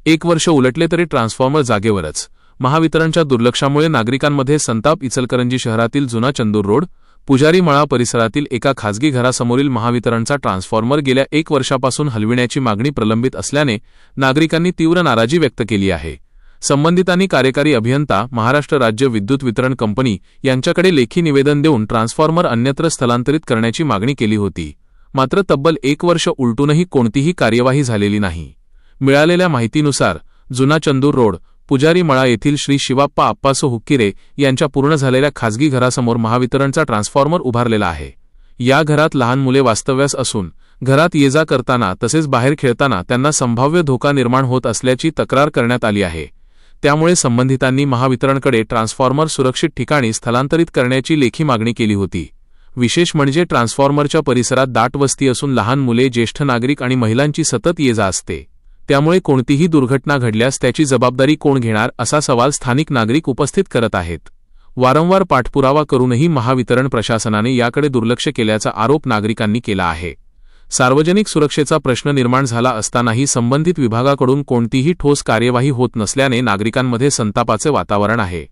1 वर्ष उलटले तरी ट्रान्सफॉर्मर जागेवरच। महावितरणच्या दुर्लक्षामुळे नागरिकांमध्ये संताप। इचलकरंजी शहरातील जुना चंदूर रोड, पुजारी मळा परिसरातील एका खासगी घरासमोरील महावितरणचा ट्रान्सफॉर्मर गेल्या 1 वर्षापासून हलविण्याची मागणी प्रलंबित असल्याने नागरिकांनी तीव्र नाराजी व्यक्त केली आहे। संबंधितांनी कार्यकारी अभियंता, महाराष्ट्र राज्य विद्युत वितरण कंपनी यांच्याकडे लेखी निवेदन देऊन ट्रान्सफॉर्मर अन्यत्र स्थलांतरित करण्याची मागणी केली होती। मात्र तब्बल 1 वर्ष उलटूनही कोणतीही कार्यवाही झालेली नाही। मिळालेल्या माहितीनुसार जुना चंदूर रोड, पुजारी मळा येथील श्री शिवाप्पा आप्पासो हुक्किरे यांच्या पूर्ण झालेल्या खासगी घरासमोर महावितरणचा ट्रान्सफॉर्मर उभारलेला आहे। या घरात लहान मुले वास्तव्यास असून घरात ये-जा करताना तसेच बाहेर खेळताना त्यांना संभाव्य धोका निर्माण होत असल्याची तक्रार करण्यात आली आहे। त्यामुळे संबंधितांनी महावितरणकडे ट्रान्सफॉर्मर सुरक्षित ठिकाणी स्थलांतरित करण्याची लेखी मागणी केली होती। विशेष म्हणजे ट्रान्सफॉर्मरच्या परिसरात दाट वस्ती असून लहान मुले, ज्येष्ठ नागरिक आणि महिलांची सतत ये-जा असते। त्यामुळे कोणतीही दुर्घटना घडल्यास त्याची जबाबदारी कोण घेणार असा सवाल स्थानिक नागरिक उपस्थित करत आहेत। वारंवार पाठपुरावा करूनही महावितरण प्रशासनाने याकडे दुर्लक्ष केल्याचा आरोप नागरिकांनी केला आहे। सार्वजनिक सुरक्षेचा प्रश्न निर्माण झाला असतानाही संबंधित विभागाकडून कोणतीही ठोस कार्यवाही होत नसल्याने नागरिकांमध्ये संतापाचे वातावरण आहे।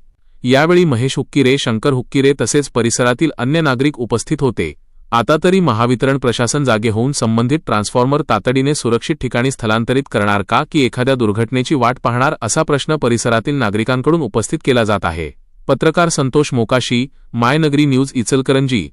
यावेळी महेश हुक्किरे, शंकर हुक्किरे तसेच परिसरातील अन्य नागरिक उपस्थित होते। आता तरी महावितरण प्रशासन जागे होऊन संबंधित ट्रान्सफॉर्मर तातडीने सुरक्षित ठिकाणी स्थलांतरित करणार का, की एखाद्या दुर्घटनेची वाट पाहणार असा प्रश्न परिसरातील नागरिकांकडून उपस्थित केला जात आहे। पत्रकार संतोष मोकाशी, मायनगरी न्यूज, इचलकरंजी।